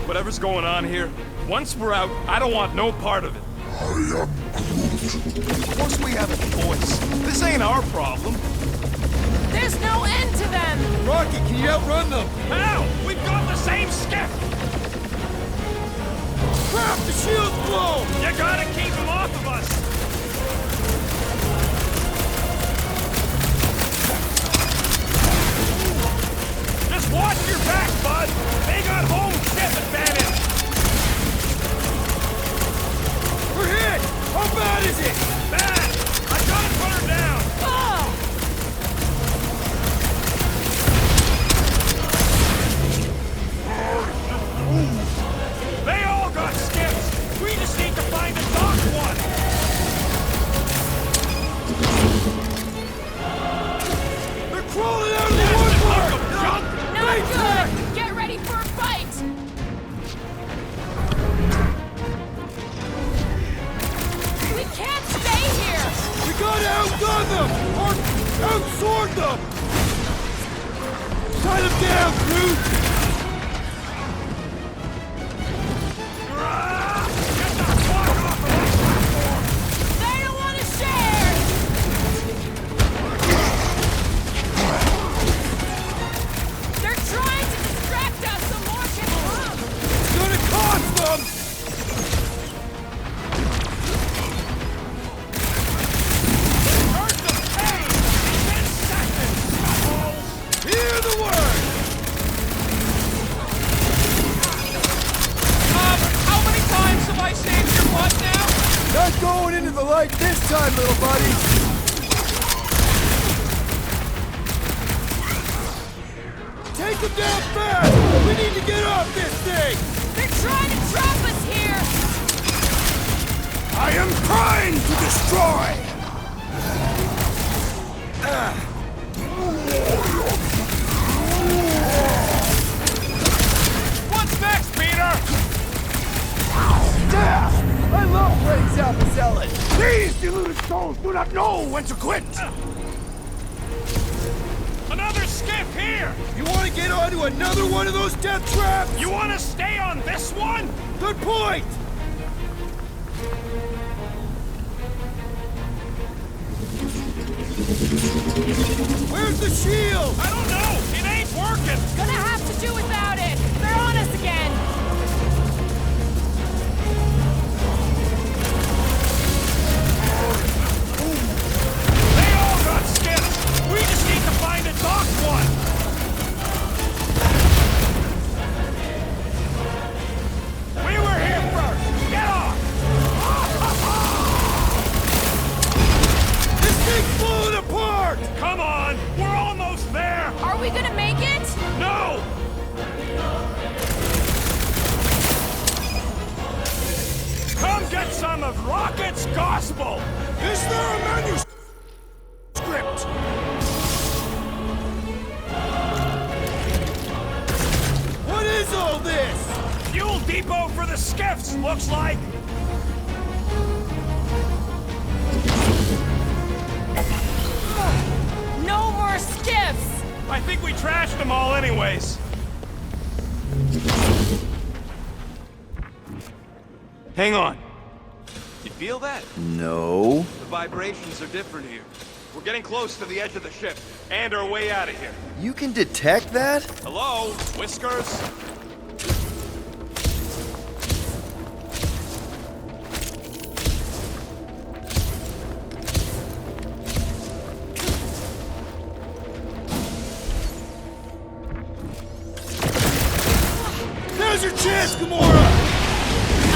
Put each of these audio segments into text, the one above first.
Whatever's going on here, once we're out, I don't want no part of it. Of course we have a voice. This ain't our problem. There's no end to them! Rocky, can you outrun them? How? We've got the same skiff! Crap, the shield's blown! You gotta keep them off of us! Just watch your back, bud! They got home ship advantage! We're hit! How bad is it? Bad! I gotta put her down! Oh! They all got skips! We just need to find a docked one! They're crawling out of the woodwork! Not good! Get ready for a fight! We can't stay here! We gotta outgun them! Or outsword them! Tie them down, crew! Get the fuck off of that platform! They don't want to share! They're trying to distract us so more can come! It's gonna cost them! Hurt the pain! 10 seconds! Assholes! Hear the word! How many times have I saved your butt now? Not going into the light this time, little buddy! Take them down fast! We need to get off this thing! They're trying to trap us here! I am trying to destroy! What's next, Peter? Yeah! I love playing South Salad! These deluded souls do not know when to quit! Another skiff here! You want to get onto another one of those death traps? You want to stay on this one? Good point! Where's the shield? I don't know! It ain't working! Gonna have to do without it! They're on us again! They all got skiffs! We just need to find a docked one! We were here first! Get off! This thing's falling apart! Come on! We're almost there! Are we gonna make it? No! Come get some of Rocket's gospel! Is there a manuscript? What is all this? Fuel depot for the skiffs, looks like! No more skiffs! I think we trashed them all anyways. Hang on. You feel that? No. The vibrations are different here. We're getting close to the edge of the ship, and our way out of here. You can detect that? Hello, Whiskers? Now's your chance, Gamora!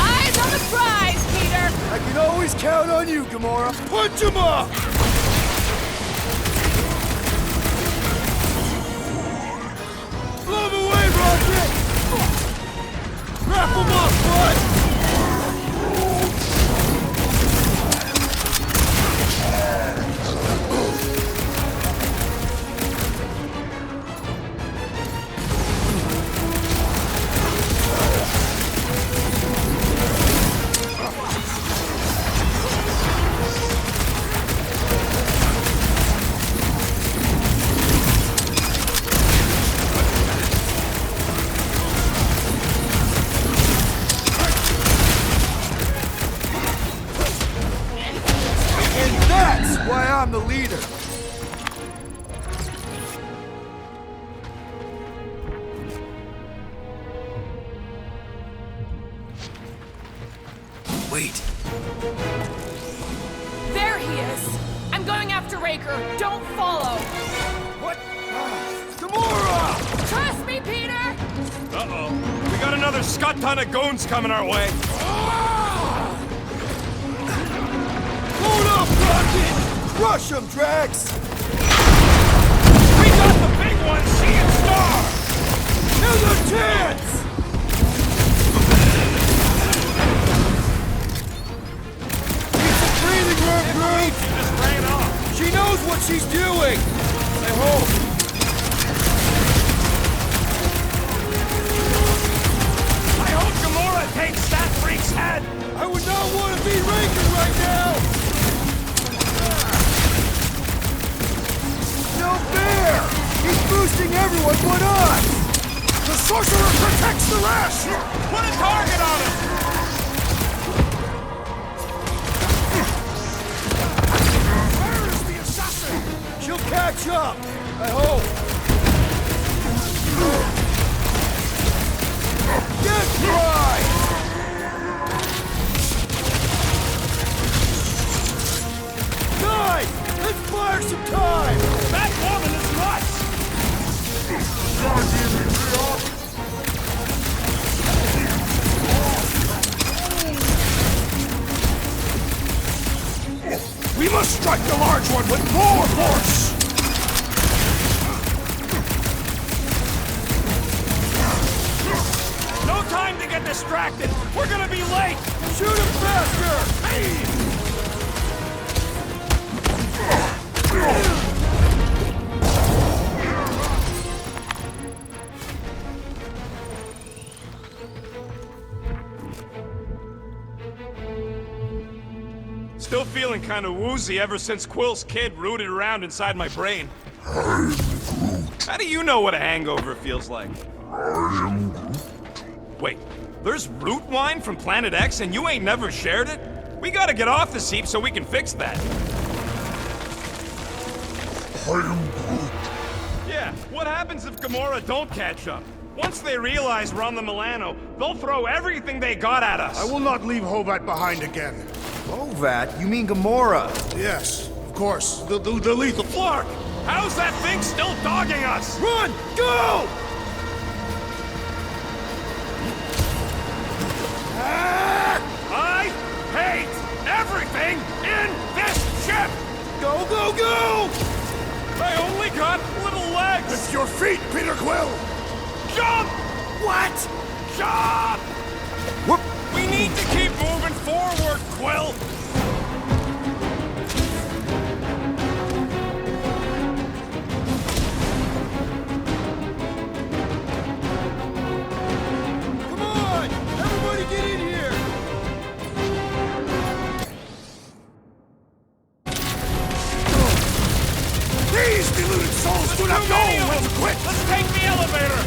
Eyes on the prize, Peter! I can always count on you, Gamora. Punch him up! Blow him away, Rocket! Wrap him up, bud! I'm the leader. Wait. There he is! I'm going after Raker. Don't follow! What? Gamora! Trust me, Peter! Uh-oh. We got another scut ton of goons coming our way. Hold up, Rocket! Rush him, Drax! We got the big one, seeing star! Here's a chance! Breathing room, Groot! She just ran off. She knows what she's doing! I hope. I hope Gamora takes that freak's head! I would not want to be Raker right now! No fair! He's boosting everyone but us! The sorcerer protects the rest! Put a target on him! Where is the assassin? She'll catch up! I hope! Get right! Guys! Let's fire some time! That woman is nuts! We must strike the large one with more force! No time to get distracted! We're gonna be late! Shoot him faster! Still feeling kind of woozy ever since Quill's kid rooted around inside my brain. How do you know what a hangover feels like? Wait, there's root wine from Planet X and you ain't never shared it? We gotta get off this heap so we can fix that. Yeah, what happens if Gamora don't catch up? Once they realize we're on the Milano, they'll throw everything they got at us. I will not leave Hovat behind again. Hovat? You mean Gamora? Yes, of course. The lethal... Clark, how's that thing still dogging us? Run! Go! I hate everything in this ship! Go, go, go! I only got little legs! With your feet, Peter Quill! Jump! What? Jump! Whoop! We need to keep moving forward, Quill! Come on! Everybody get in here! These deluded souls do not know when to quit! Let's take the elevator!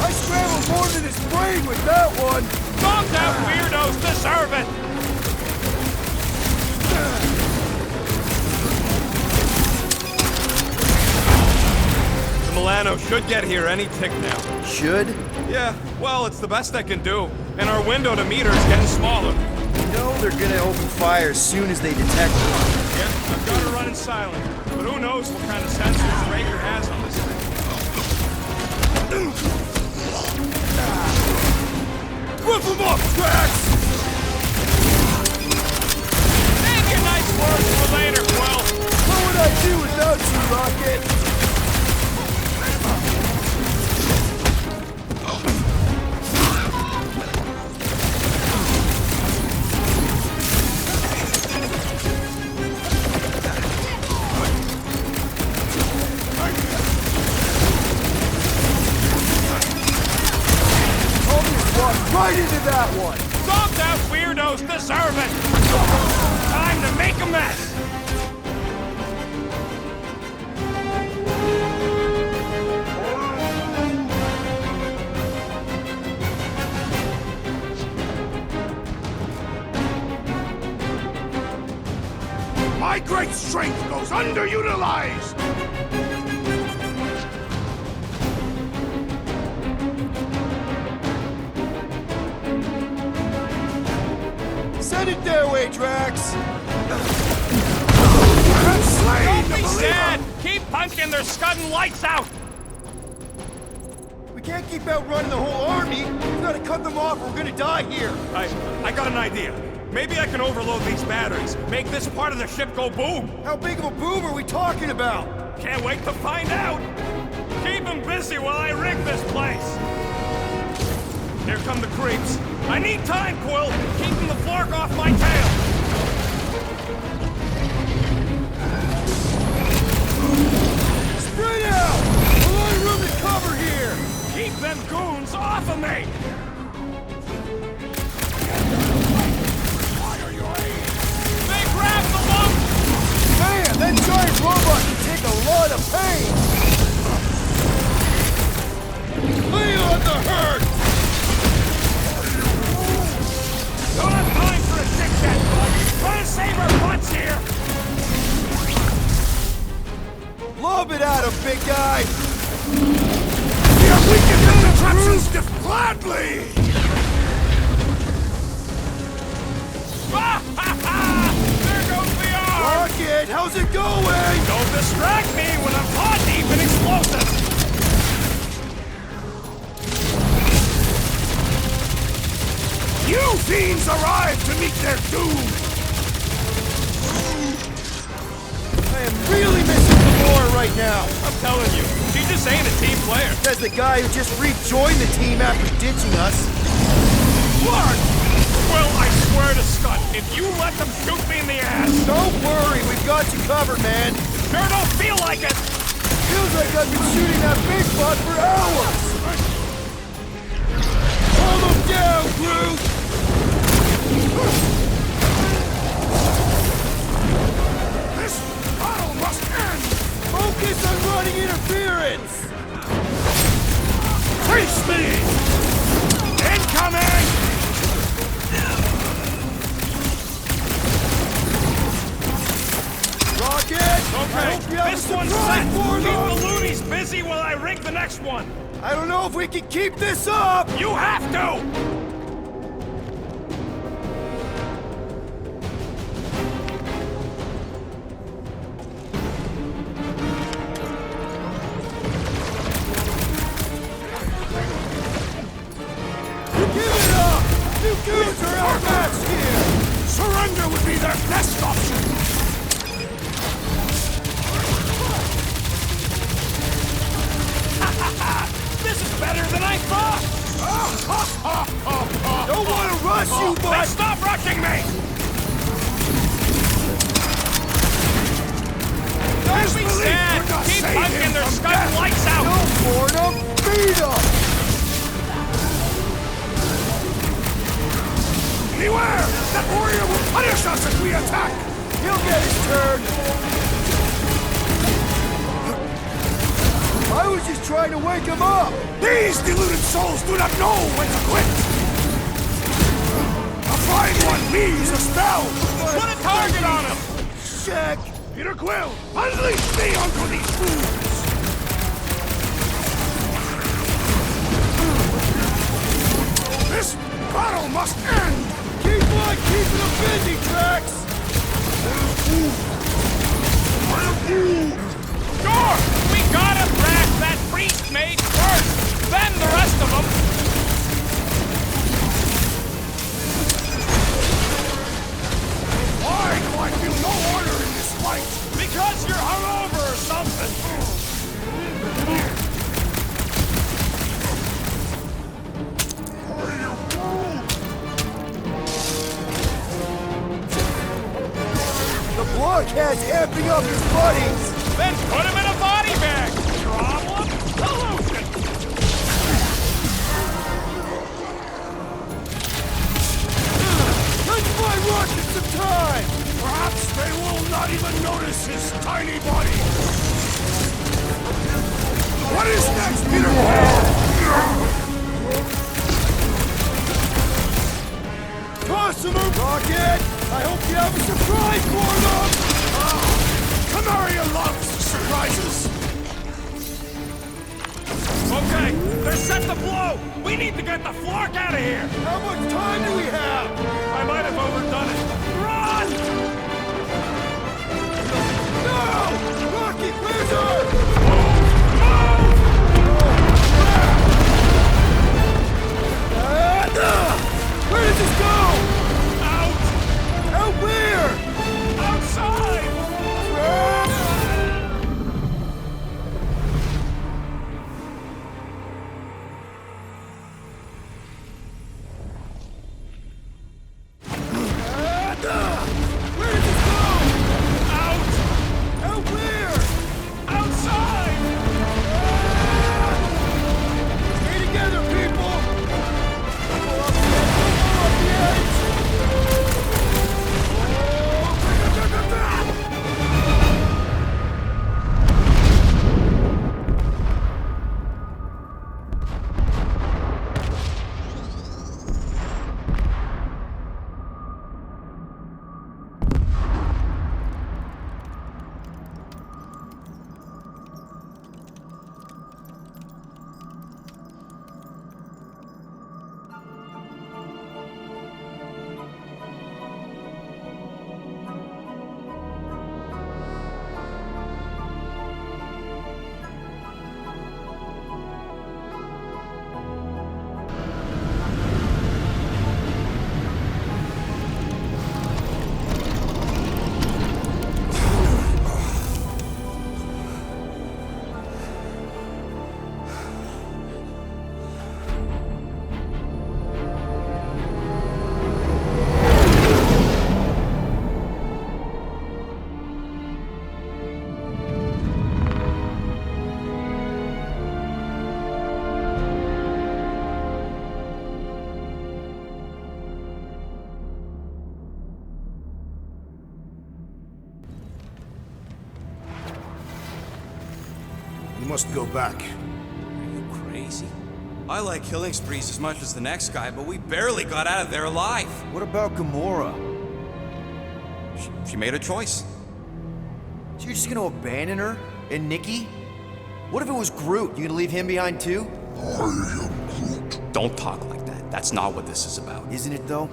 I scrambled more than his brain with that one! Bombed out weirdos deserve it! The Milano should get here any tick now. Should? Yeah, well, it's the best I can do. And our window to meet her is getting smaller. You know they're gonna open fire as soon as they detect one. Yeah, I've got her running silent. But who knows what kind of sensors Raker has on this thing. Rip him up, Drax! Thank you, nice words for later, Quill. What would I do without you, Rocket? Right into that one! Bombed out weirdos deserve it! Time to make a mess! My great strength goes underutilized! Send it their way, Drax! I'm slain Don't the be believer! sad! Keep punking, they're scudding lights out! We can't keep outrunning the whole army! We've got to cut them off or we're gonna die here! I got an idea. Maybe I can overload these batteries, make this part of the ship go boom! How big of a boom are we talking about? Can't wait to find out! Keep them busy while I rig this place! Here come the creeps. I need time, Quill! Keeping the flark off my tail! Spread out! A lot of room to cover here! Keep them goons off of me! They grabbed the lump! Man, that giant robot can take a lot of pain! Lay on the hurt! Don't have time for a tic-tac, bud! Try to save our butts here! Lob it at him, big guy! Yeah, we can hit the traps gladly! Ah, ha, ha! There goes the arm! Rocket, how's it going? Don't distract me when I'm paw deep in explosives! You fiends arrive to meet their doom! I am really missing Gamora right now! I'm telling you, she just ain't a team player. Says the guy who just rejoined the team after ditching us. Clark! Well, I swear to Scott, if you let them shoot me in the ass... Don't worry, we've got you covered, man. Sure don't feel like it! Feels like I've been shooting that big spot for hours. Hold him down, Groot! This battle must end! Focus on running interference! Face me! Incoming! Rocket! I Okay, hope you have this a one's surprise set! for Keep them. the loonies busy while I rig the next one! I don't know if we can keep this up! You have to! Give it up! You goons are outmatched here! Surrender would be their best option! This is better than I thought! Don't want to rush you, Then but... stop rushing me! Don't be belief sad! would not Keep save punking, him they're from scudding death. lights out! No, Fordham! Beat him! Beware! That warrior will punish us if we attack! He'll get his turn! I was just trying to wake him up! These deluded souls do not know when to quit! A fine one leaves a spell! Put a target on him! Check! Peter Quill, unleash me onto these fools! This battle must end! Keep on keeping him busy, Drax! Sure! We gotta thrash that priest mage first! Then the rest of them! Why do I feel no order in this fight? Because you're hungover or something! The blockhead's amping up his buddies! Then put him in a body bag! Problem? Solution! Let's buy Rocket some time! Perhaps they will not even notice his tiny body! What is next, Peter Quill? Toss him a rocket! I hope you have a surprise for them! Some area loves surprises. Okay, they're set to blow! We need to get the Flark out of here! How much time do we have? I might have overdone it. Run! No! Rocket, where's her? Where does this go? Out! Out where? Outside! Where does this go? Out! Out where? Outside! Stay together, people! We're off the edge! You must go back. Are you crazy? I like killing sprees as much as the next guy, but we barely got out of there alive. What about Gamora? She made a choice. So you're just gonna abandon her? And Nikki? What if it was Groot? You gonna leave him behind too? Don't talk like that. That's not what this is about. Isn't it though?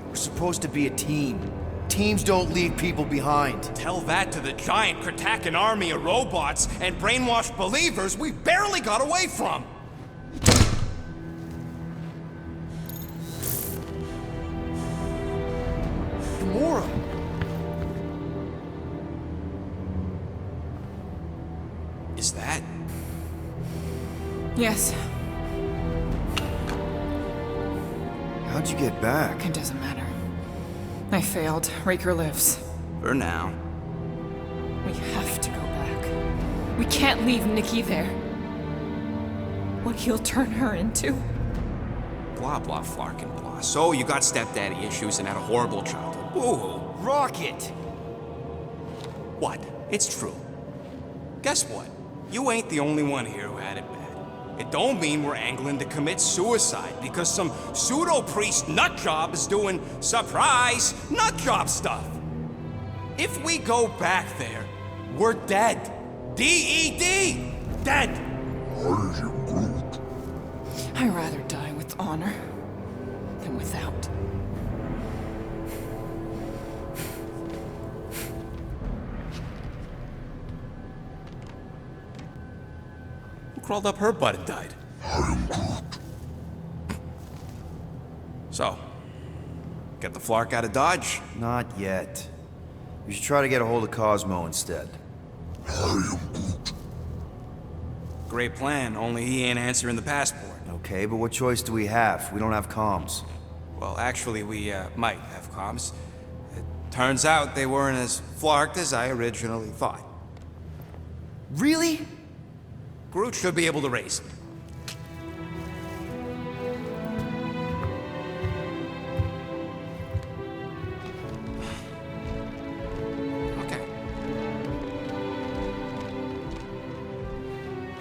We're supposed to be a team. Teams don't leave people behind. Tell that to the giant Kratakan army of robots and brainwashed believers we barely got away from. Gamora! Is that? Yes, How'd you get back? it doesn't matter. I failed. Raker lives. For now. We have to go back. We can't leave Nikki there. What he'll turn her into. Blah, blah, flark and blah. So you got stepdaddy issues and had a horrible childhood. Boo-hoo. Rocket! What? It's true. Guess what? You ain't the only one here who had it bad. It don't mean we're angling to commit suicide because some pseudo-priest nutjob is doing surprise nutjob stuff. If we go back there, we're dead. D-E-D! Dead! I'd rather die with honor than without. Who crawled up her butt and died? So, get the Flark out of Dodge? Not yet. We should try to get a hold of Cosmo instead. Great plan, only he ain't answering the passport. Okay, but what choice do we have? We don't have comms. Well, actually, we might have comms. It turns out they weren't as flarked as I originally thought. Really? Groot should be able to raise them. Okay.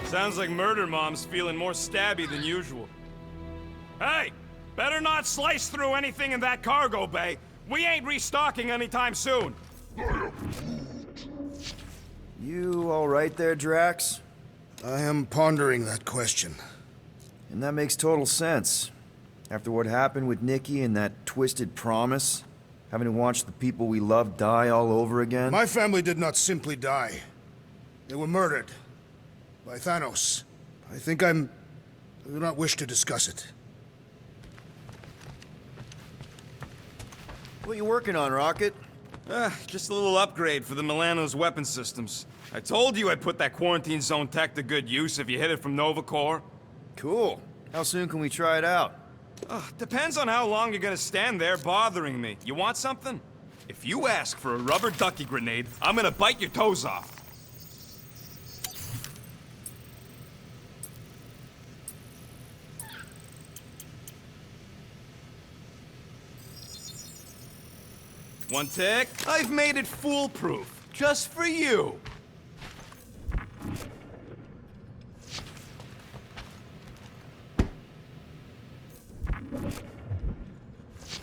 Sounds like Murder Mom's feeling more stabby than usual. Hey! Better not slice through anything in that cargo bay. We ain't restocking anytime soon. You alright there, Drax? I am pondering that question. And that makes total sense. After what happened with Nikki and that twisted promise, having to watch the people we love die all over again. My family did not simply die. They were murdered. By Thanos. I do not wish to discuss it. What you working on, Rocket? Just a little upgrade for the Milano's weapon systems. I told you I'd put that quarantine zone tech to good use if you hit it from Nova Corps. Cool. How soon can we try it out? Depends on how long you're gonna stand there bothering me. You want something? If you ask for a rubber ducky grenade, I'm gonna bite your toes off. One tick. I've made it foolproof, just for you.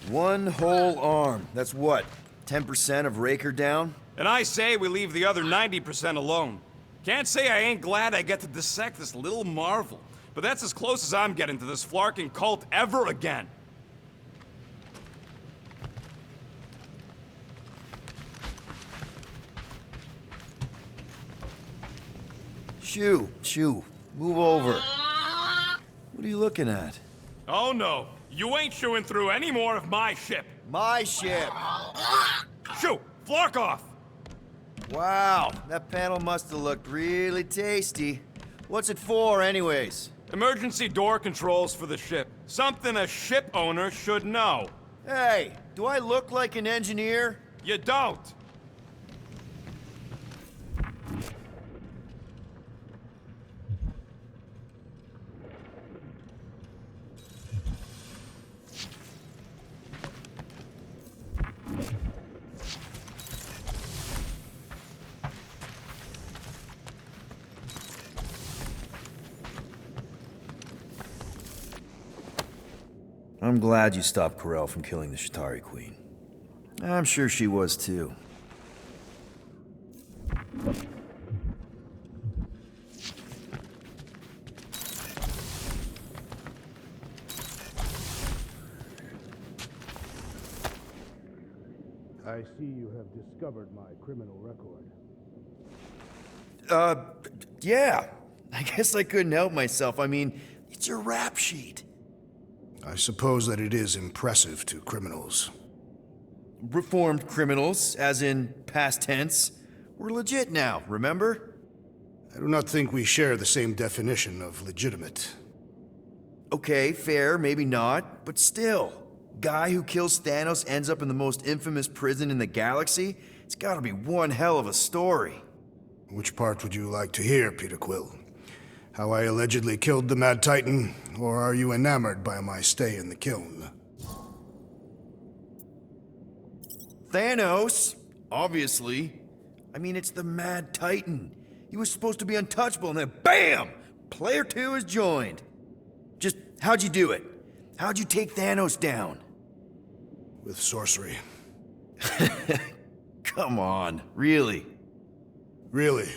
One whole arm. That's what? 10% of Raker down? And I say we leave the other 90% alone. Can't say I ain't glad I get to dissect this little marvel, but that's as close as I'm getting to this flarking cult ever again. Shoo. Move over. What are you looking at? Oh no, you ain't chewing through any more of my ship. My ship! Shoo, flark off! Wow, that panel must have looked really tasty. What's it for, anyways? Emergency door controls for the ship. Something a ship owner should know. Hey, do I look like an engineer? You don't. I'm glad you stopped Ko-Rel from killing the Shatari Queen. I'm sure she was too. I see you have discovered my criminal record. Yeah. I guess I couldn't help myself. I mean, it's your rap sheet. I suppose that it is impressive to criminals. Reformed criminals, as in past tense. We're legit now, remember? I do not think we share the same definition of legitimate. Okay, fair, maybe not, but still. Guy who kills Thanos ends up in the most infamous prison in the galaxy? It's gotta be one hell of a story. Which part would you like to hear, Peter Quill? How I allegedly killed the Mad Titan, or are you enamored by my stay in the kiln? Thanos, obviously. I mean, it's the Mad Titan. He was supposed to be untouchable, and then BAM! Player 2 is joined. Just, how'd you do it? How'd you take Thanos down? With sorcery. Come on, really? Really.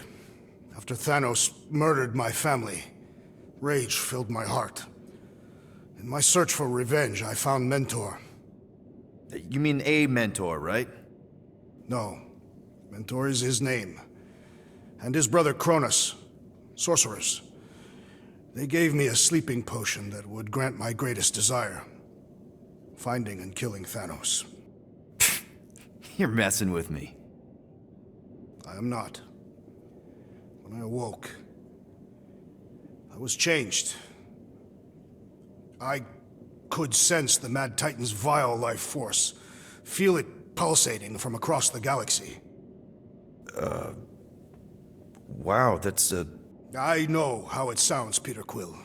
After Thanos murdered my family, rage filled my heart. In my search for revenge, I found Mentor. You mean a mentor, right? No. Mentor is his name. And his brother Cronus. Sorcerers. They gave me a sleeping potion that would grant my greatest desire. Finding and killing Thanos. You're messing with me. I am not. When I awoke, I was changed. I could sense the Mad Titan's vile life force, feel it pulsating from across the galaxy. Wow, that's I know how it sounds, Peter Quill.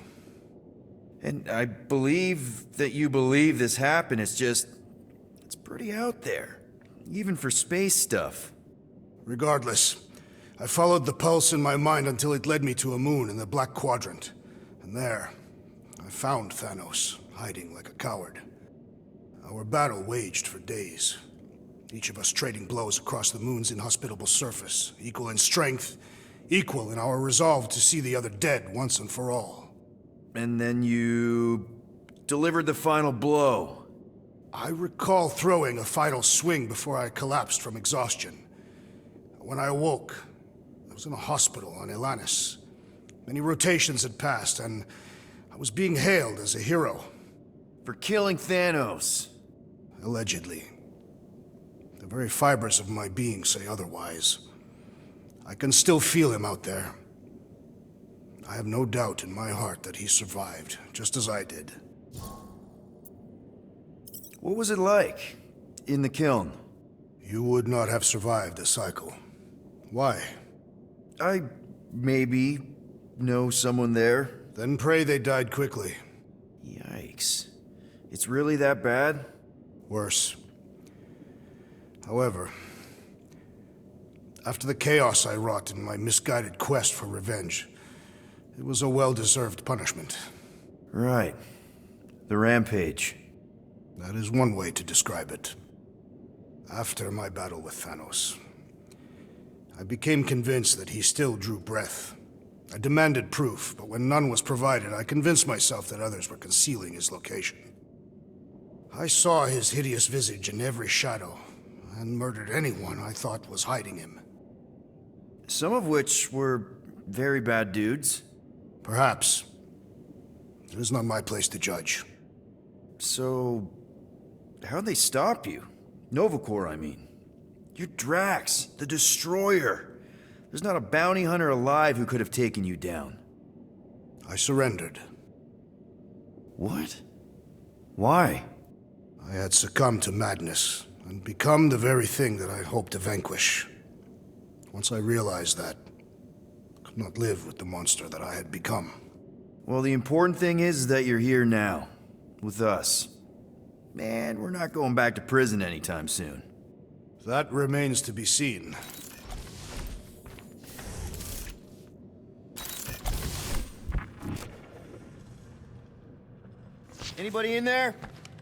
And I believe that you believe this happened. It's just, it's pretty out there. Even for space stuff. Regardless, I followed the pulse in my mind until it led me to a moon in the Black Quadrant. And there, I found Thanos, hiding like a coward. Our battle waged for days. Each of us trading blows across the moon's inhospitable surface, equal in strength, equal in our resolve to see the other dead once and for all. And then you delivered the final blow. I recall throwing a final swing before I collapsed from exhaustion. When I awoke, I was in a hospital on Elanis. Many rotations had passed, and I was being hailed as a hero. For killing Thanos. Allegedly. The very fibers of my being say otherwise. I can still feel him out there. I have no doubt in my heart that he survived, just as I did. What was it like in the kiln? You would not have survived a cycle. Why? I maybe know someone there. Then pray they died quickly. Yikes. It's really that bad? Worse. However, after the chaos I wrought in my misguided quest for revenge, it was a well-deserved punishment. Right. The rampage. That is one way to describe it. After my battle with Thanos, I became convinced that he still drew breath. I demanded proof, but when none was provided, I convinced myself that others were concealing his location. I saw his hideous visage in every shadow, and murdered anyone I thought was hiding him. Some of which were very bad dudes. Perhaps. It is not my place to judge. So, how'd they stop you? Nova Corps, I mean. You're Drax, the Destroyer. There's not a bounty hunter alive who could have taken you down. I surrendered. What? Why? I had succumbed to madness, and become the very thing that I hoped to vanquish. Once I realized that, I could not live with the monster that I had become. Well, the important thing is that you're here now, with us. Man, we're not going back to prison anytime soon. That remains to be seen. Anybody in there?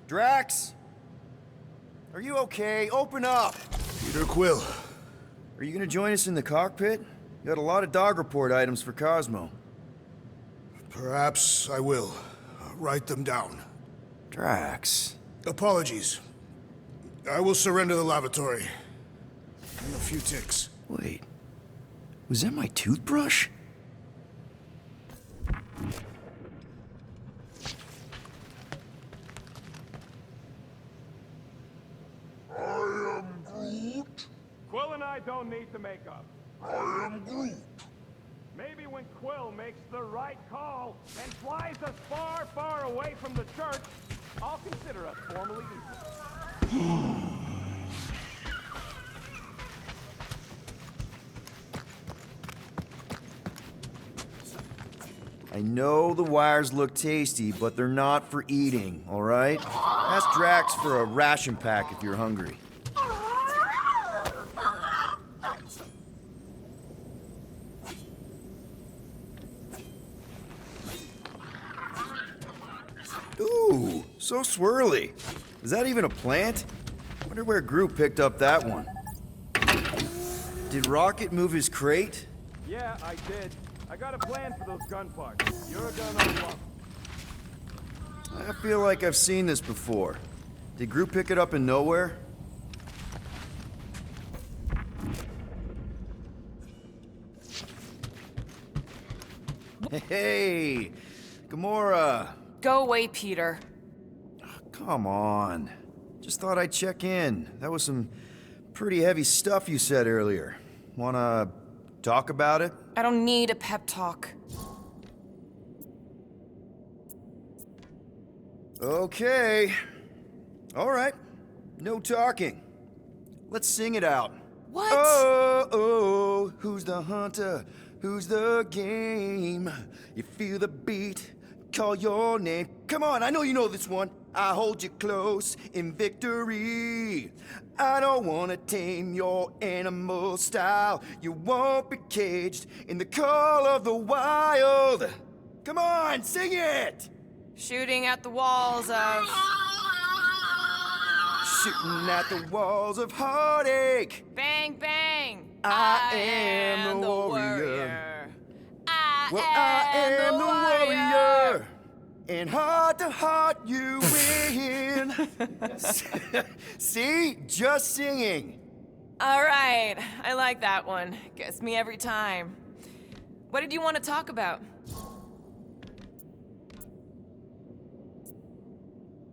Drax? Are you okay? Open up! Peter Quill. Are you gonna join us in the cockpit? You got a lot of dog report items for Cosmo. Perhaps I will. Write them down. Drax. Apologies. I will surrender the lavatory. In a few ticks. Wait. Was that my toothbrush? Quill and I don't need to make up. I am Groot. Maybe when Quill makes the right call and flies us far, far away from the church, I'll consider us formally equal. I know the wires look tasty, but they're not for eating, all right? Ask Drax for a ration pack if you're hungry. Ooh, so swirly. Is that even a plant? Wonder where Groot picked up that one. Did Rocket move his crate? Yeah, I did. I got a plan for those gun parts. You're gonna love it. I feel like I've seen this before. Did Groot pick it up in nowhere? Hey, Gamora. Go away, Peter. Come on. Just thought I'd check in. That was some pretty heavy stuff you said earlier. Wanna talk about it? I don't need a pep talk. Okay. All right. No talking. Let's sing it out. What? Oh, oh, who's the hunter? Who's the game? You feel the beat, call your name. Come on, I know you know this one. I hold you close in victory. I don't wanna tame your animal style. You won't be caged in the call of the wild. Come on, sing it! Shooting at the walls of... shooting at the walls of heartache. Bang, bang! I am the warrior. I am the warrior. And heart to heart, you win. See? Just singing. All right, I like that one. Gets me every time. What did you want to talk about?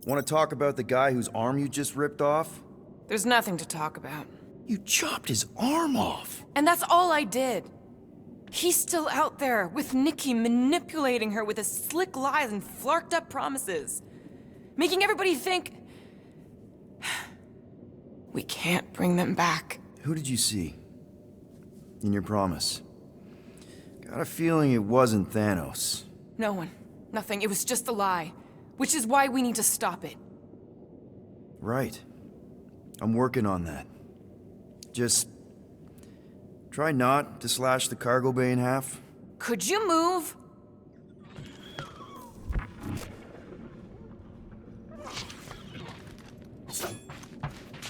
Want to talk about the guy whose arm you just ripped off? There's nothing to talk about. You chopped his arm off. And that's all I did. He's still out there with Nikki manipulating her with his slick lies and flarked up promises. Making everybody think... we can't bring them back. Who did you see? In your promise? Got a feeling it wasn't Thanos. No one. Nothing. It was just a lie. Which is why we need to stop it. Right. I'm working on that. Just... try not to slash the cargo bay in half. Could you move?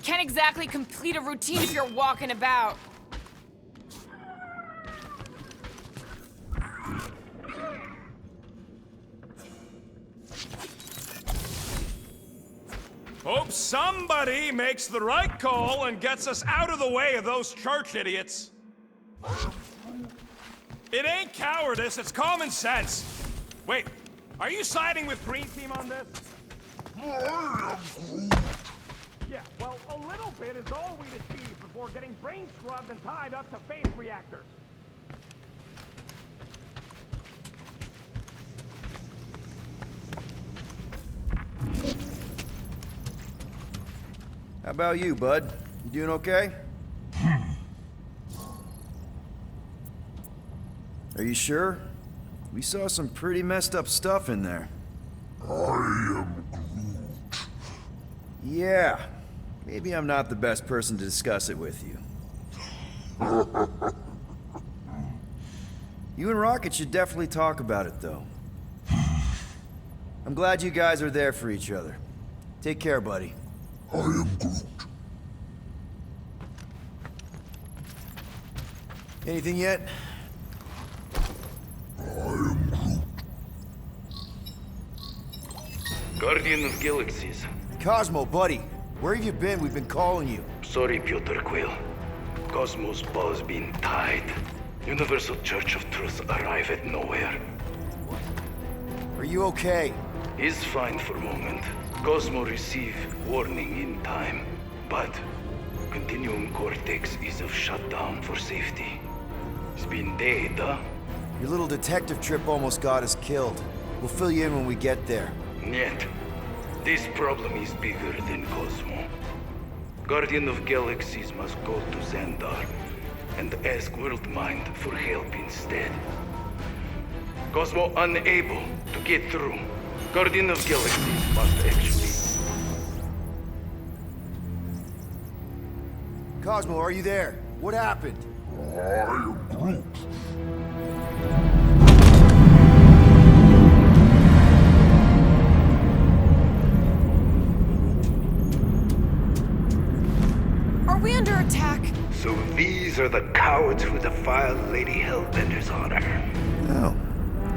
Can't exactly complete a routine if you're walking about. Hope somebody makes the right call and gets us out of the way of those church idiots. It ain't cowardice, it's common sense. Wait, are you siding with Green Team on this? Yeah, well, a little bit is all we'd achieve before getting brain scrubbed and tied up to phase reactors. How about you, bud? You doing okay? Are you sure? We saw some pretty messed up stuff in there. I am Groot. Yeah. Maybe I'm not the best person to discuss it with you. You and Rocket should definitely talk about it, though. I'm glad you guys are there for each other. Take care, buddy. I am Groot. Anything yet? I am Groot. Guardian of Galaxies. Cosmo, buddy. Where have you been? We've been calling you. Sorry, Piotr Quill. Cosmos ball's been tied. Universal Church of Truth arrive at nowhere. Are you okay? He's fine for a moment. Cosmo receive warning in time, but Continuum Cortex is of shutdown for safety. It's been dead, huh? Your little detective trip almost got us killed. We'll fill you in when we get there. Yet, this problem is bigger than Cosmo. Guardian of Galaxies must go to Xandar and ask Worldmind for help instead. Cosmo unable to get through. Guardian of Galaxies must actually... Cosmo, are you there? What happened? I am Groot. Are we under attack? So these are the cowards who defiled Lady Hellbender's honor. Oh,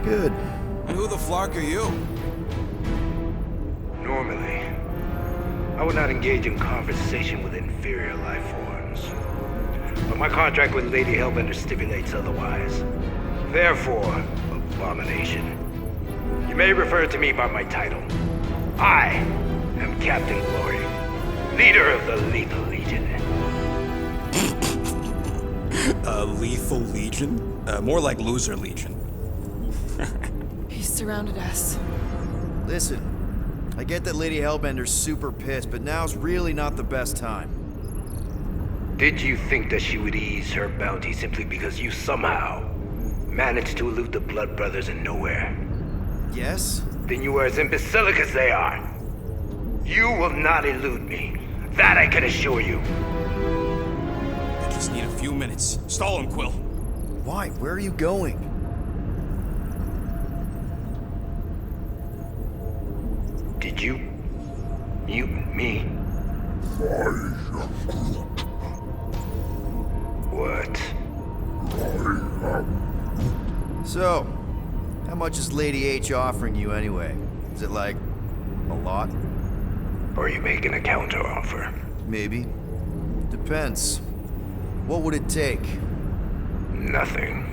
good. And who the flark are you? Normally, I would not engage in conversation with inferior life forms. But my contract with Lady Hellbender stipulates otherwise. Therefore, abomination. You may refer to me by my title. I am Captain Glory, leader of the Lethal Legion. Lethal Legion? More like Loser Legion. He's surrounded us. Listen, I get that Lady Hellbender's super pissed, but now's really not the best time. Did you think that she would ease her bounty simply because you somehow managed to elude the Blood Brothers in nowhere? Yes? Then you are as imbecilic as they are. You will not elude me. That I can assure you. I just need a few minutes. Stall him, Quill. Why? Where are you going? Did you mute me? What? So, how much is Lady H offering you anyway? Is it like a lot? Or are you making a counteroffer? Maybe. Depends. What would it take? Nothing.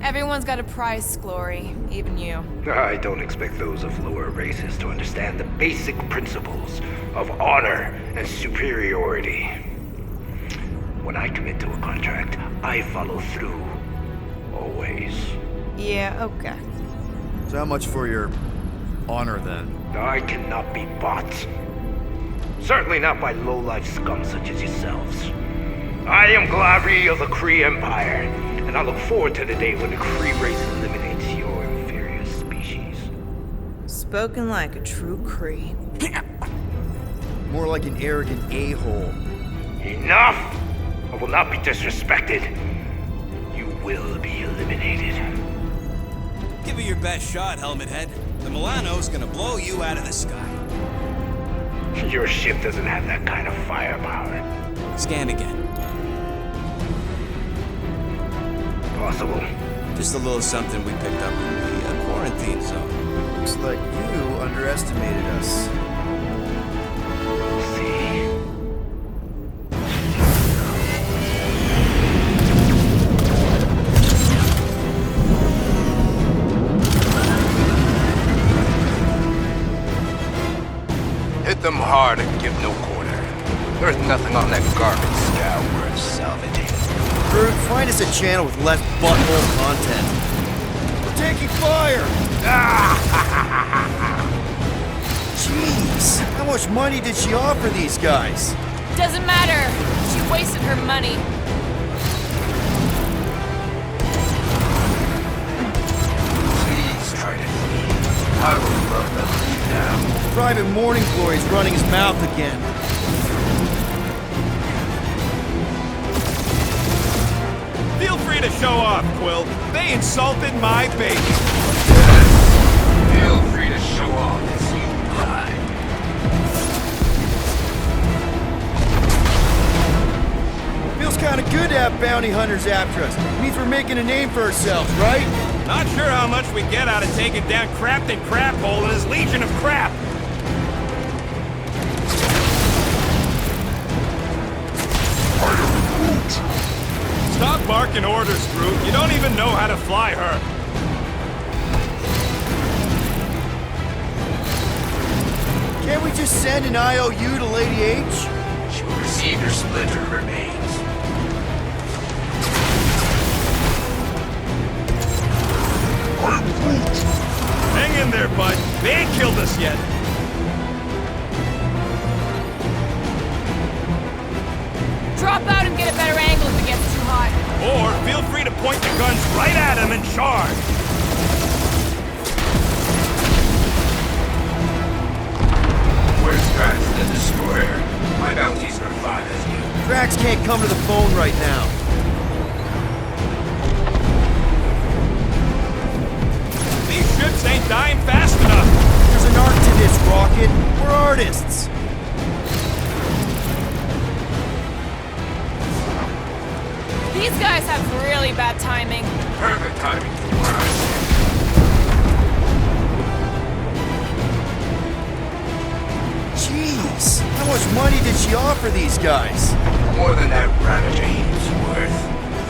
Everyone's got a price, Glory, even you. I don't expect those of lower races to understand the basic principles of honor and superiority. When I commit to a contract, I follow through. Always. Yeah, okay. So how much for your honor then? I cannot be bought. Certainly not by low-life scum such as yourselves. I am Glari of the Kree Empire, and I look forward to the day when the Kree race eliminates your inferior species. Spoken like a true Kree. More like an arrogant a-hole. Enough! I will not be disrespected. You will be eliminated. Give it your best shot, Helmet Head. The Milano's gonna blow you out of the sky. Your ship doesn't have that kind of firepower. Scan again. Possible. Just a little something we picked up in the quarantine zone. Looks like you underestimated us. See. Hit them hard and give no quarter. There's nothing on that garbage scow worth salvaging. Groot, find us a channel with less butthole content. We're taking fire! Jeez, how much money did she offer these guys? Doesn't matter. She wasted her money. Please try to leave. I would love to leave now. Private Morning Glory's running his mouth again. Feel free to show off, Quill. They insulted my baby. Feel free to show off as you die. Feels kinda good to have bounty hunters after us. Means we're making a name for ourselves, right? Not sure how much we get out of taking down Crapton Craphole and his legion of crap. Stop barking orders, Groot. You don't even know how to fly her. Can't we just send an IOU to Lady H? She will receive your splintered remains. Hang in there, bud. They ain't killed us yet. Drop out and get a better angle if it gets too hot. Or feel free to point the guns right at him and charge. Where's Drax the Destroyer? My bounties are 5 as you. Drax can't come to the phone right now. These ships ain't dying fast enough. There's an art to this, Rocket. We're artists. These guys have really bad timing. Perfect timing for us. Jeez, how much money did she offer these guys? More than that Ravager's worth.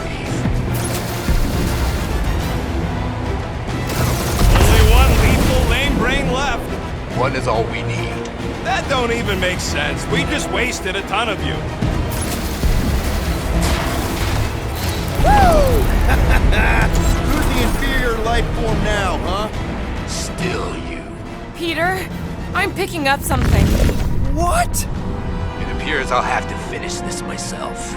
Thief. Only one lethal lame brain left. One is all we need. That don't even make sense. We just wasted a ton of you. Who's the inferior life form now, huh? Still you. Peter, I'm picking up something. What? It appears I'll have to finish this myself.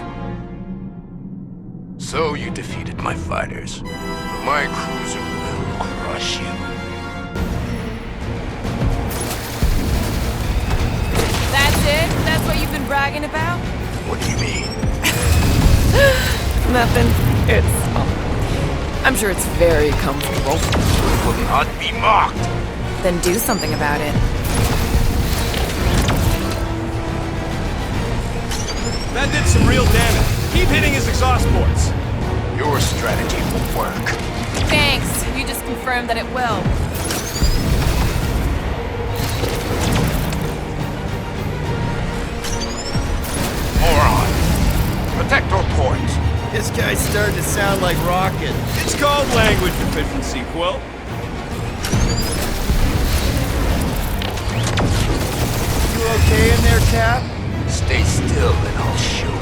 So you defeated my fighters, but my cruiser will crush you. That's it? That's what you've been bragging about? What do you mean? Nothing. I'm sure it's very comfortable. It will not be mocked. Then do something about it. That did some real damage. Keep hitting his exhaust ports. Your strategy will work. Thanks. You just confirmed that it will. Moron. Protect our ports. This guy's starting to sound like Rocket. It's called language deficiency, Quill. You okay in there, Cap? Stay still and I'll show you.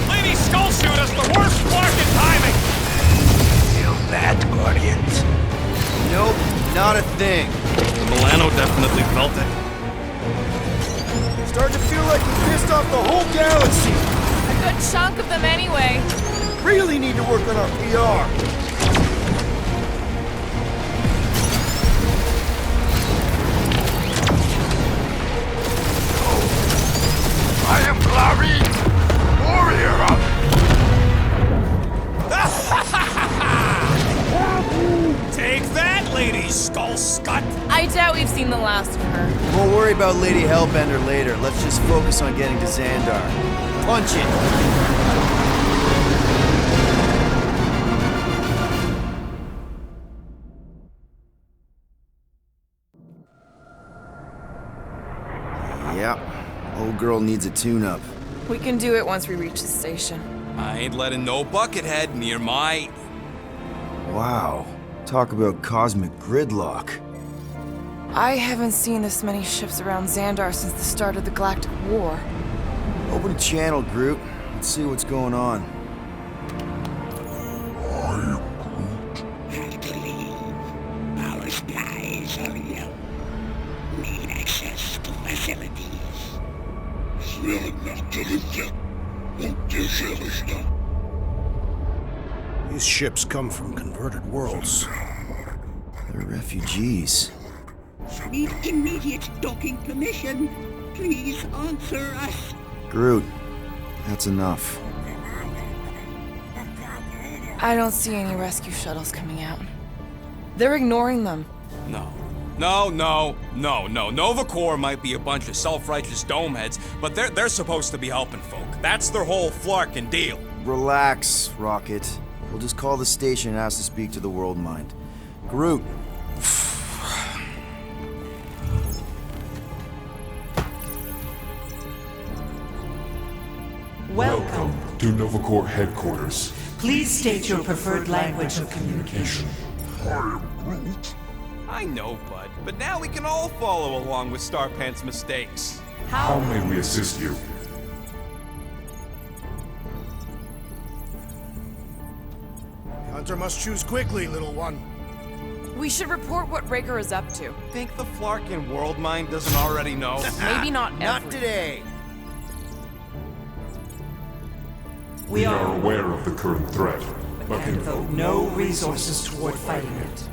Lady Skull Shoot us the worst fucking timing! Feel that, Guardians? Nope, not a thing. The Milano definitely felt it. Starting to feel like we pissed off the whole galaxy. A good chunk of them anyway. Really need to work on our PR. I am Clary, warrior of... Take that, Lady Skull Scut! I doubt we've seen the last of her. We'll worry about Lady Hellbender later. Let's just focus on getting to Xandar. Punch it! Yep. Old girl needs a tune-up. We can do it once we reach the station. I ain't letting no buckethead near my... Wow. Talk about cosmic gridlock. I haven't seen this many ships around Xandar since the start of the Galactic War. Open a channel, Groot. Let's see what's going on. Our spies are low. Need access to facilities. These ships come from converted worlds. They're refugees. Need immediate docking permission. Please answer us. Groot, that's enough. I don't see any rescue shuttles coming out. They're ignoring them. No. Nova Corps might be a bunch of self-righteous domeheads, but they're supposed to be helping folk. That's their whole flarkin' deal. Relax, Rocket. We'll just call the station and ask to speak to the World Mind. Groot. Welcome to Nova Corps headquarters. Please state your preferred language of communication. I know, Bud, but now we can all follow along with Starpant's mistakes. How may we assist you? The hunter must choose quickly, little one. We should report what Raker is up to. Think the Flarkin World Mind doesn't already know? Maybe not Not today. We are aware of the current threat, but And devote no resources toward fighting it.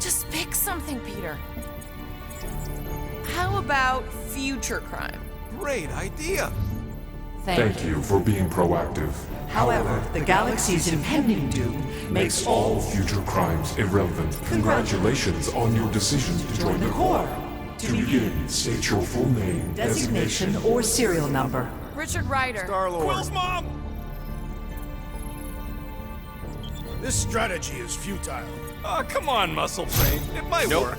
Just pick something, Peter. How about future crime? Great idea. thank you for being proactive. However, the galaxy's impending doom makes All future crimes irrelevant. Congratulations on your decision to join the Corps. To begin, state your full name, designation or serial number. Richard Ryder. Quill's mom! This strategy is futile. Oh, come on, Muscle Brain. It might work.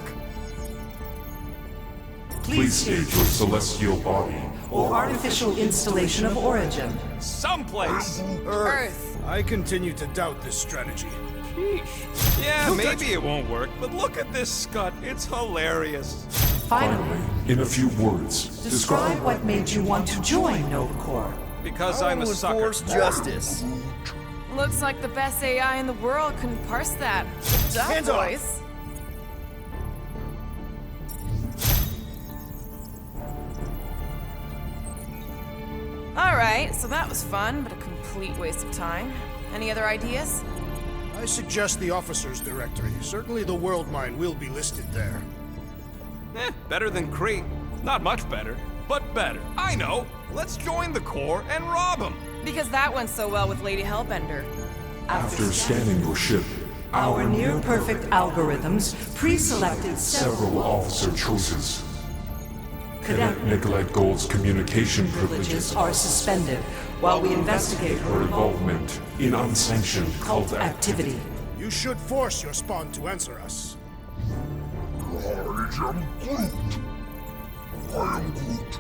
Please state your celestial body. Or artificial installation of origin. Someplace. Earth. I continue to doubt this strategy. Sheesh. Yeah, maybe it won't work, but look at this scut. It's hilarious. Finally, In a few words, describe what made you want to join Nova Corps. Because I I'm a want to sucker. enforce justice. Looks like the best AI in the world couldn't parse that. Good job, Hands off. boys. Alright, so that was fun, but a complete waste of time. Any other ideas? I suggest the officers' directory. Certainly the World Mine will be listed there. Better than Crete. Not much better, but better. I know. Let's join the Corps and rob them. Because that went so well with Lady Hellbender. after scanning your ship, Our near-perfect algorithms pre-selected Several officer choices. Cadet Nicolette Gold's communication privileges privileges are suspended while we investigate her her involvement in unsanctioned cult activity. You should force your spawn to answer us. I am Groot. I am Groot.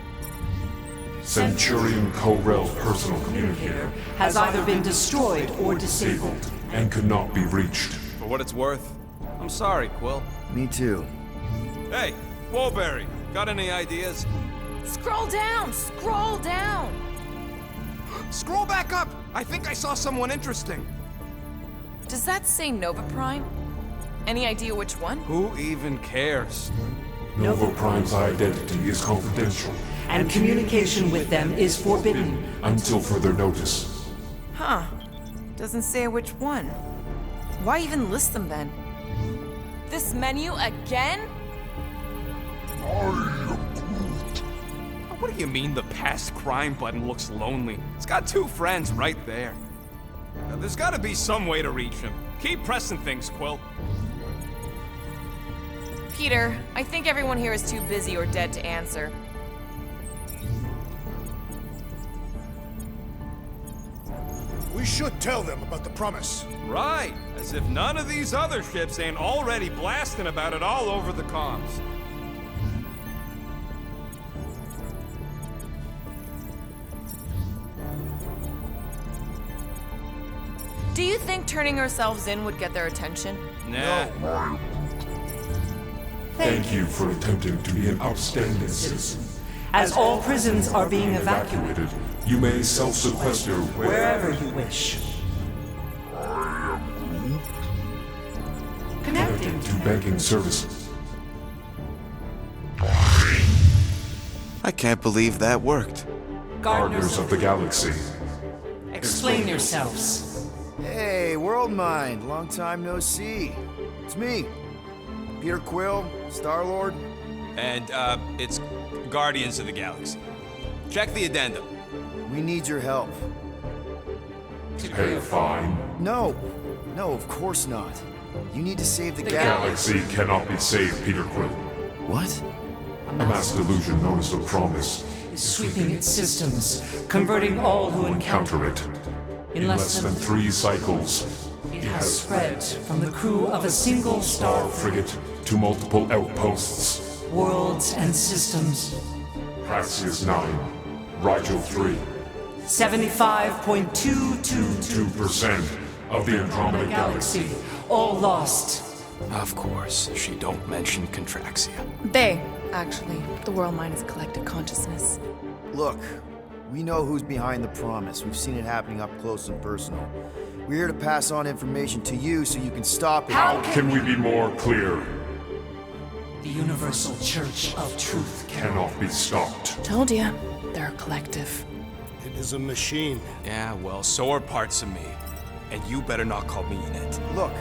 Centurion Ko-Rel's personal communicator Has either been destroyed or disabled. and could not be reached. For what it's worth, I'm sorry, Quill. Me too. Hey, Woolberry, got any ideas? Scroll down! Scroll down! Scroll back up! I think I saw someone interesting. Does that say Nova Prime? Any idea which one? Who even cares? Nova Prime's identity is confidential And communication with them is forbidden. until further notice. Huh. Doesn't say which one. Why even list them then? This menu again? What do you mean the past crime button looks lonely? It's got 2 friends right there. Now, there's gotta be some way to reach him. Keep pressing things, Quill. Peter, I think everyone here is too busy or dead to answer. We should tell them about the promise. Right, as if none of these other ships ain't already blasting about it all over the comms. Do you think turning ourselves in would get their attention? Nah. Thank you for attempting to be an outstanding citizen. As all prisons are being evacuated Evacuated, you may self-sequester wherever you wish. Connecting to banking services. I can't believe that worked. Gardeners of the Galaxy. Explain yourselves. Hey, World Mind, long time no see. It's me, Peter Quill, Star-Lord. And, it's Guardians of the Galaxy. Check the addendum. We need your help. Pay a fine. No, of course not. You need to save the Galaxy cannot be saved, Peter Quill. What? A mass delusion known as the Promise Is sweeping its systems, converting all who encounter encounter it. In less than 3 cycles, it has spread from the crew of a single star frigate to multiple outposts. worlds and systems. Praxius 9, Rigel 3, 75.222 2% of the Andromeda Galaxy. galaxy, all lost. Of course, she don't mention Contraxia. They, actually. The World Mind is collective consciousness. Look, we know who's behind the promise. We've seen it happening up close and personal. We're here to pass on information to you so you can stop it. How can we be more clear? The Universal Church of Truth Cannot be stopped. Told ya. They're a collective. It is a machine. Yeah, well, so are parts of me. And you better not call me in it. Look,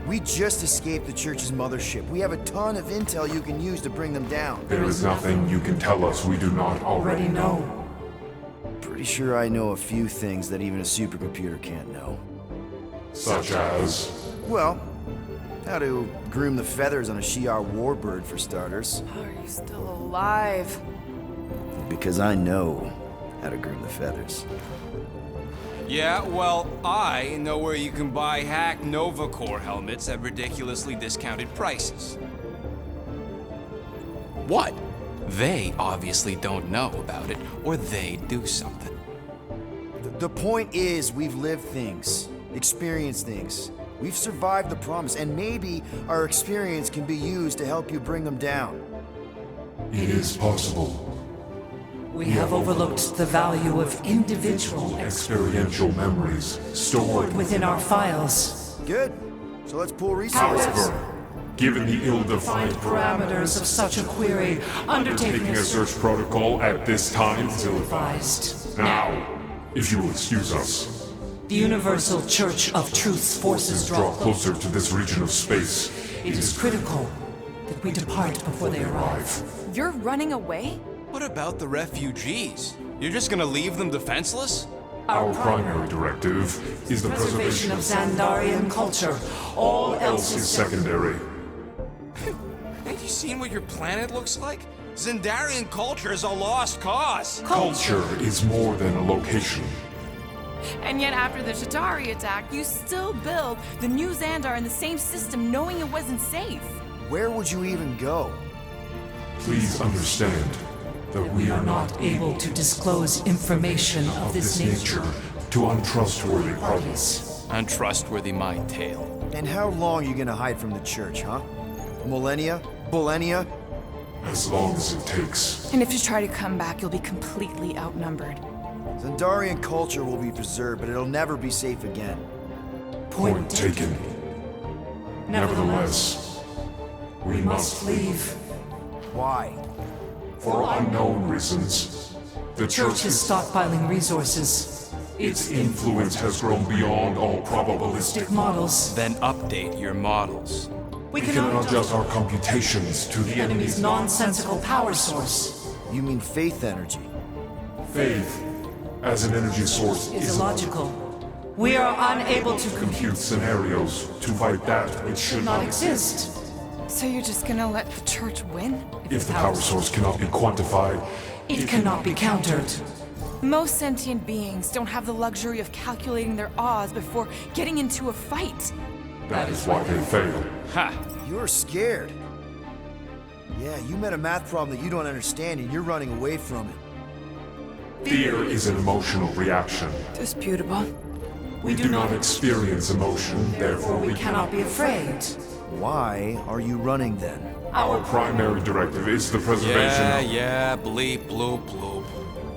we just escaped the Church's mothership. We have a ton of intel you can use to bring them down. There is nothing you can tell us we do not already already know. know. Pretty sure I know a few things that even a supercomputer can't know. Such as... Well, how to groom the feathers on a Shi'ar warbird, for starters. How are you still alive? Because I know how to groom the feathers. Yeah, well, I know where you can buy hack Nova Core helmets at ridiculously discounted prices. What? They obviously don't know about it, or they do something. The point is, we've lived things, experienced things. We've survived the promise, and maybe our experience can be used to help you bring them down. It is possible. We have overlooked the value of individual Experiential memories stored within our files. Good. So let's pull resources. However, given the ill-defined Parameters of such a query, undertaking a search protocol at this time is advised. Now, if you will excuse us, The Universal Church of Truth's forces draw closer to this region of space. It is critical that we depart before they arrive. You're running away? What about the refugees? You're just gonna leave them defenseless? Our primary directive is the preservation of Xandarian culture. All else is secondary. Have you seen what your planet looks like? Xandarian culture is a lost cause. Culture is more than a location. And yet after the Shatari attack, you still build the new Xandar in the same system knowing it wasn't safe. Where would you even go? Please understand that we are not Able to disclose information of this nature. to untrustworthy parties. Untrustworthy my tale. And how long are you gonna hide from the church, huh? Millennia? Millennia? As long as it takes. And if you try to come back, you'll be completely outnumbered. Xandarian culture will be preserved, but it'll never be safe again. Point taken. Nevertheless, we must leave. Why? For unknown reasons. The Church is stockpiling resources. Its influence has grown beyond all probabilistic. Models. Then update your models. We We cannot adjust our computations to the enemy's nonsensical power source. You mean faith energy? Faith as an energy source Is is illogical. We are unable to compute scenarios to fight that which should not not exist. So you're just gonna let the church win? If the power source cannot be quantified, It cannot be countered. Most sentient beings don't have the luxury of calculating their odds before getting into a fight. that is why they fail. Ha! You're scared. Yeah, you met a math problem that you don't understand and you're running away from it. Fear is an emotional reaction. Disputable. We do not experience emotion, therefore we Cannot be afraid. Why are you running then? Our primary directive is the preservation of... Yeah, bleep, bloop, bloop.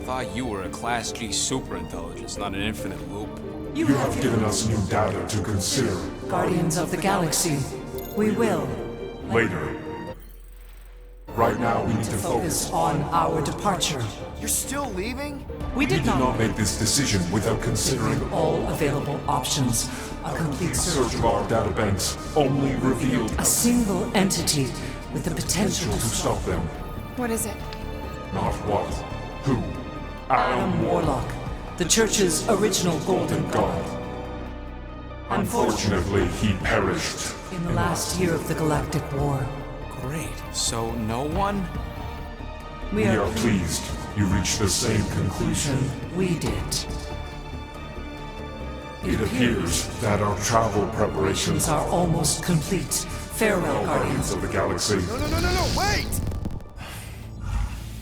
Thought you were a Class G superintelligence, not an infinite loop. You have given us new data to consider. Guardians of the Galaxy. We will Later. Right now, we need to focus focus. on our departure. You're still leaving? We We did did not not make this decision without considering all available options. A complete search search. of our databanks only revealed A single entity with the potential to stop them. What is it? Not what, who. Adam Warlock, the Church's original Golden God. Unfortunately, he perished. In the last year of the Galactic War. Great. So no one? We We are are pleased you reached the same conclusion. we did. It appears that our travel preparations Are almost complete. Farewell, Guardians. Guardians of the Galaxy. No, wait!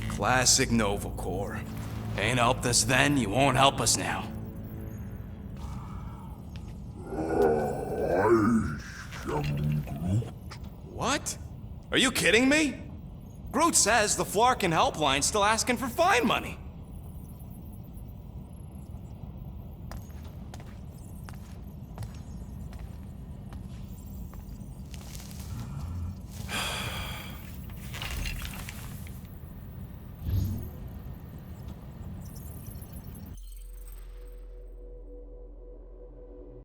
Classic Nova Corps. Ain't helped us then, you won't help us now. What? Are you kidding me? Groot says the Flarkin helpline's still asking for fine money.